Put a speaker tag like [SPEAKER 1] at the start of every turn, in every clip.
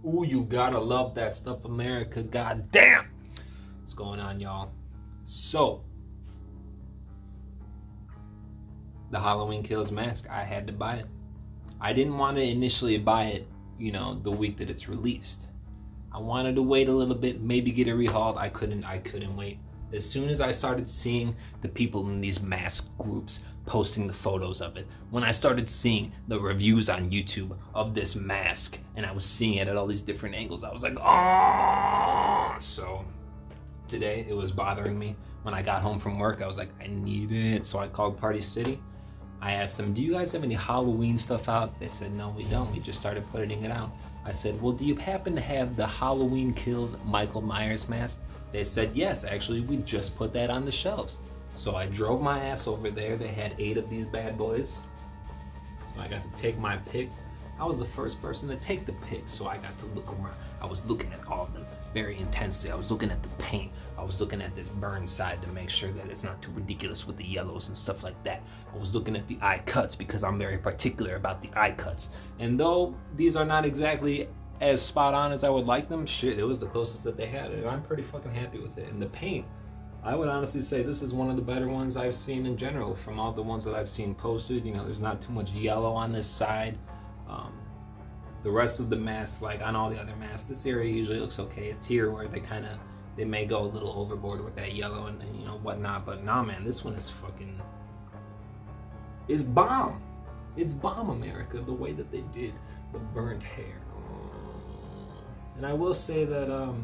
[SPEAKER 1] Ooh, you gotta love that stuff, America. God damn. What's going on, y'all? So, the Halloween Kills mask, I had to buy it. I didn't want to initially buy it, the week that it's released. I wanted to wait a little bit, maybe get it rehauled. I couldn't wait. As soon as I started seeing the people in these mask groups posting the photos of it, when I started seeing the reviews on YouTube of this mask, and I was seeing it at all these different angles, I was like, oh! So today it was bothering me. When I got home from work, I was like, I need it. So I called Party City. I asked them, do you guys have any Halloween stuff out? They said, no, we don't. We just started putting it out. I said, well, do you happen to have the Halloween Kills Michael Myers mask? They said, yes, actually, we just put that on the shelves. So I drove my ass over there. They had 8 of these bad boys. So I got to take my pick. I was the first person to take the pick, so I got to look around. I was looking at all of them very intensely. I was looking at the paint. I was looking at this burn side to make sure that it's not too ridiculous with the yellows and stuff like that. I was looking at the eye cuts because I'm very particular about the eye cuts. And though these are not exactly as spot on as I would like them, shit, it was the closest that they had, and I'm pretty fucking happy with it. And the paint, I would honestly say this is one of the better ones I've seen in general from all the ones that I've seen posted. There's not too much yellow on this side. The rest of the masks, like on all the other masks, this area usually looks okay. It's here where they may go a little overboard with that yellow and whatnot. But nah, man, this one is fucking, it's bomb. It's bomb, America. The way that they did the burnt hair. And I will say that,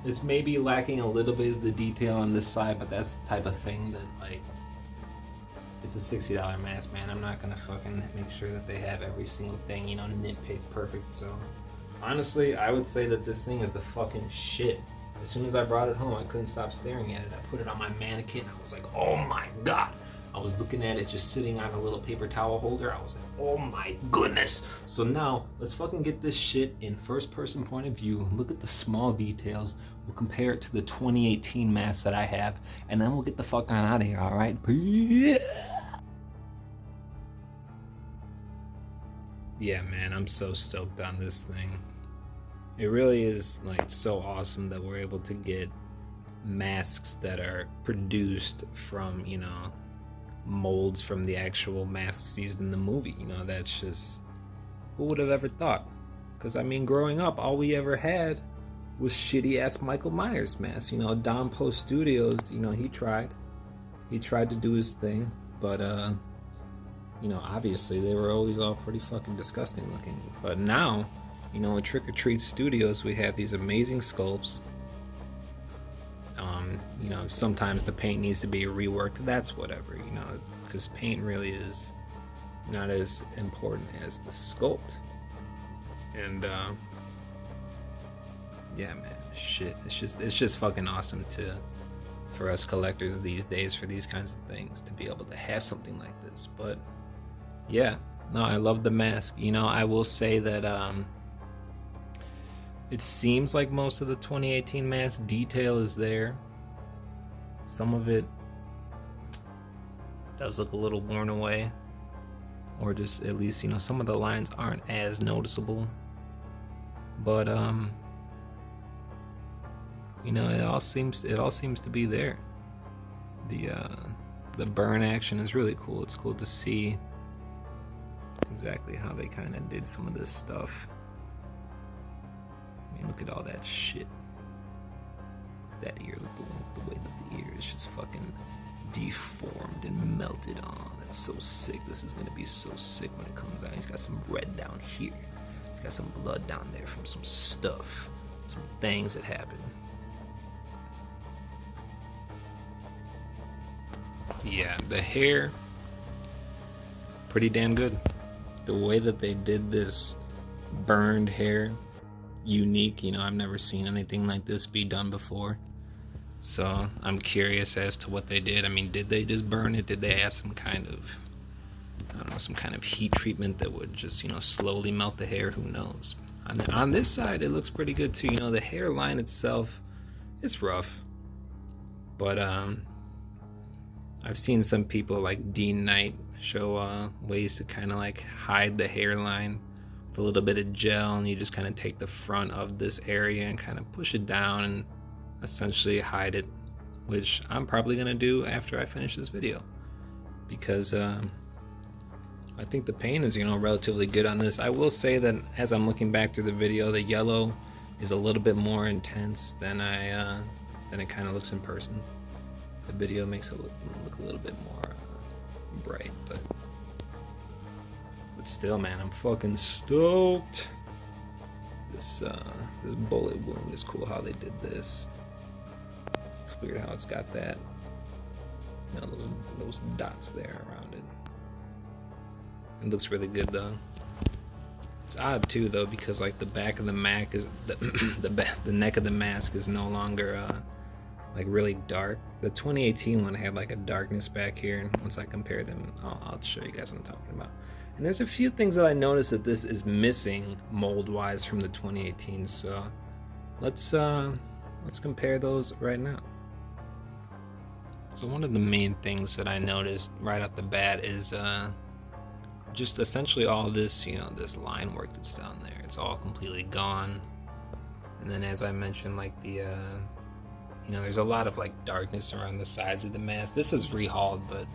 [SPEAKER 1] it's maybe lacking a little bit of the detail on this side, but that's the type of thing that, like, it's a $60 mask, man. I'm not gonna fucking make sure that they have every single thing, nitpick perfect. So honestly, I would say that this thing is the fucking shit. As soon as I brought it home, I couldn't stop staring at it. I put it on my mannequin. I was like, oh my god. I was looking at it just sitting on a little paper towel holder. I was like, oh my goodness. So now let's fucking get this shit in first person point of view. Look at the small details. We'll compare it to the 2018 mask that I have, and then we'll get the fuck on out of here, all right? Yeah, man, I'm so stoked on this thing. It really is, like, so awesome that we're able to get masks that are produced from, molds from the actual masks used in the movie. That's just, who would have ever thought? Because growing up, all we ever had was shitty ass Michael Myers masks. Don Post Studios, he tried to do his thing, but obviously they were always all pretty fucking disgusting looking. But now, at Trick or Treat Studios, we have these amazing sculpts. Sometimes the paint needs to be reworked. That's whatever, because paint really is not as important as the sculpt. And yeah, man, shit, it's just fucking awesome for us collectors these days, for these kinds of things, to be able to have something like this. But yeah, no, I love the mask. I will say that it seems like most of the 2018 mask detail is there. Some of it does look a little worn away, or just at least some of the lines aren't as noticeable. But it all seems to be there. The burn action is really cool. It's cool to see exactly how they kind of did some of this stuff. Look at all that shit. Look at that ear. Look the way that the ear is just fucking deformed and melted on. That's so sick. This is gonna be so sick when it comes out. He's got some red down here. He's got some blood down there from some stuff, some things that happened. Yeah, the hair, pretty damn good. The way that they did this burned hair, unique. I've never seen anything like this be done before. So I'm curious as to what they did. Did they just burn it? Did they add some kind of, I don't know, some kind of heat treatment that would just, slowly melt the hair? Who knows? On this side, it looks pretty good too. The hairline itself, it's rough. But I've seen some people like Dean Knight show ways to kind of like hide the hairline with a little bit of gel, and you just kind of take the front of this area and kind of push it down and essentially hide it, which I'm probably gonna do after I finish this video, because I think the paint is, relatively good on this. I will say that as I'm looking back through the video, the yellow is a little bit more intense than it kind of looks in person. The video makes it look a little bit more bright, but still, man, I'm fucking stoked. This bullet wound is cool how they did this. It's weird how it's got that, those dots there around it. It looks really good though. It's odd too though, because like the back of the mask is the neck of the mask is no longer like really dark. The 2018 one had like a darkness back here, and once I compare them, I'll show you guys what I'm talking about. And there's a few things that I noticed that this is missing mold wise from the 2018, so let's compare those right now. So one of the main things that I noticed right off the bat is just essentially all this, this line work that's down there. It's all completely gone. And then as I mentioned, like the there's a lot of like darkness around the sides of the mask. This is rehauled, but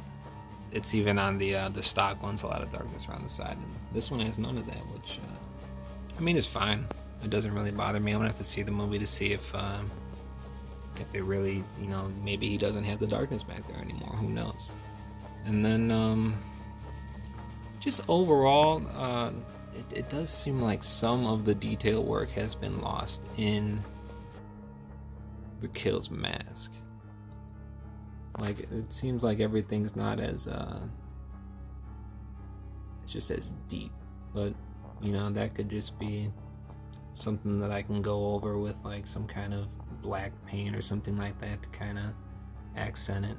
[SPEAKER 1] it's even on the stock ones, a lot of darkness around the side. And this one has none of that, which I mean, it's fine. It doesn't really bother me. I'm gonna have to see the movie to see if it really, maybe he doesn't have the darkness back there anymore. Who knows? And then just overall, it does seem like some of the detail work has been lost in the Kills mask. Like, it seems like everything's not as it's just as deep, but that could just be something that I can go over with like some kind of black paint or something like that to kind of accent it.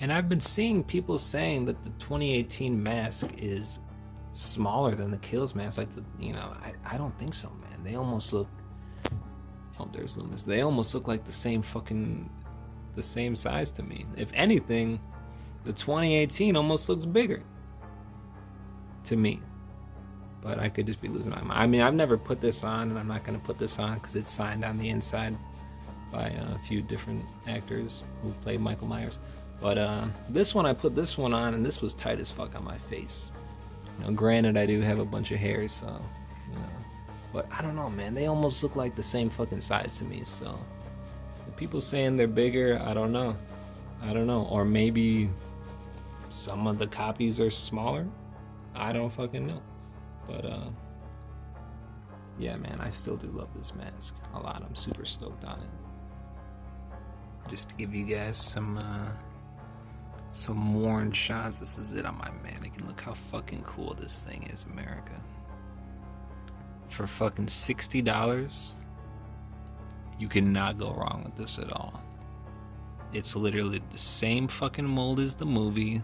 [SPEAKER 1] And I've been seeing people saying that the 2018 mask is smaller than the Kills mask. Like, I don't think so, man. They almost look. Oh, there's Loomis. They almost look like the same size to me. If anything, the 2018 almost looks bigger to me. But I could just be losing my mind. I mean, I've never put this on, and I'm not going to put this on because it's signed on the inside by a few different actors who've played Michael Myers. But this one, I put this one on, and this was tight as fuck on my face. Granted, I do have a bunch of hairs, so, But I don't know, man. They almost look like the same fucking size to me, so. The people saying they're bigger, I don't know. Or maybe some of the copies are smaller. I don't fucking know. But, yeah, man, I still do love this mask a lot. I'm super stoked on it. Just to give you guys some worn shots. This is it on my mannequin. Look how fucking cool this thing is, America. For fucking $60, you cannot go wrong with this at all. It's literally the same fucking mold as the movie.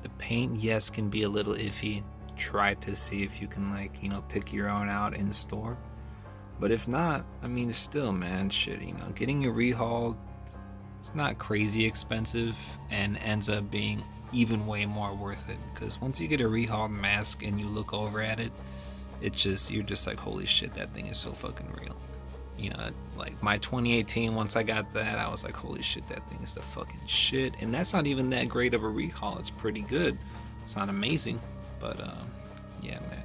[SPEAKER 1] The paint, yes, can be a little iffy. Try to see if you can, like, pick your own out in store. But if not, I mean, still, man, shit, getting your rehauled, it's not crazy expensive and ends up being even way more worth it. Because once you get a rehauled mask and you look over at it, you're just like, holy shit, that thing is so fucking real. Like my 2018, once I got that, I was like, holy shit, that thing is the fucking shit. And that's not even that great of a rehaul. It's pretty good. It's not amazing, but yeah, man,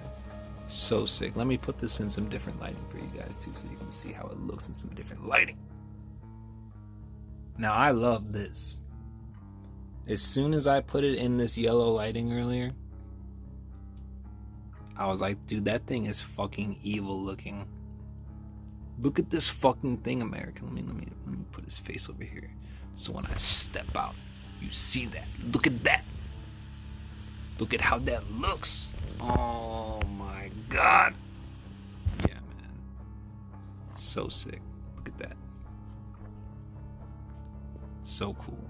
[SPEAKER 1] so sick. Let me put this in some different lighting for you guys too, so you can see how it looks in some different lighting. Now, I love this. As soon as I put it in this yellow lighting earlier, I was like, dude, that thing is fucking evil looking. Look at this fucking thing, America. Let me put his face over here. So when I step out, you see that. Look at that. Look at how that looks. Oh my god. Yeah, man. So sick. Look at that. So cool.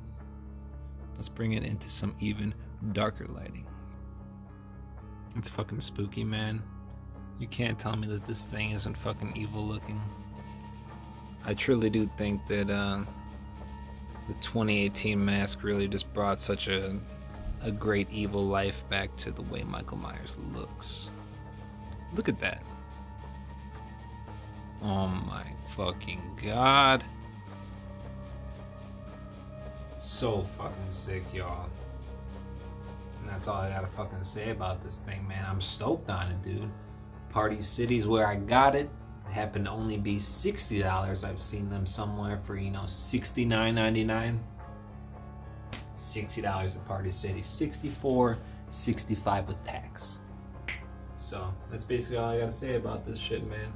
[SPEAKER 1] Let's bring it into some even darker lighting. It's fucking spooky, man. You can't tell me that this thing isn't fucking evil looking. I truly do think that The 2018 mask really just brought such a great evil life back to the way Michael Myers looks. Look at that. Oh my fucking god. So fucking sick, y'all. And that's all I gotta fucking say about this thing, man. I'm stoked on it, dude. Party City's where I got it. It happened to only be $60. I've seen them somewhere for, you know, $69.99. $60 at Party City. $64.65 with tax. So that's basically all I gotta say about this shit, man.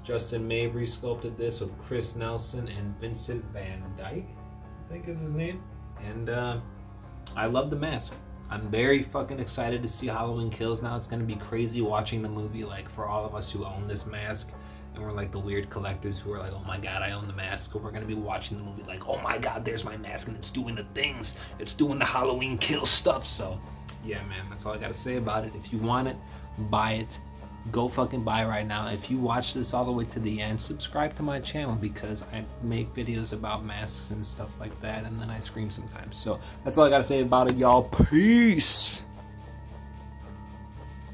[SPEAKER 1] Justin Mabry sculpted this with Chris Nelson and Vincent Van Dyke, I think is his name. And I love the mask. I'm very fucking excited to see Halloween Kills now. It's gonna be crazy watching the movie, like, for all of us who own this mask. And we're like the weird collectors who are like, oh my god, I own the mask. We're gonna be watching the movie like, oh my god, there's my mask and it's doing the things. It's doing the Halloween Kills stuff. So yeah, man, that's all I gotta say about it. If you want it, buy it. Go fucking buy right now. If you watch this all the way to the end, subscribe to my channel because I make videos about masks and stuff like that, and then I scream sometimes. So that's all I gotta say about it, y'all. Peace.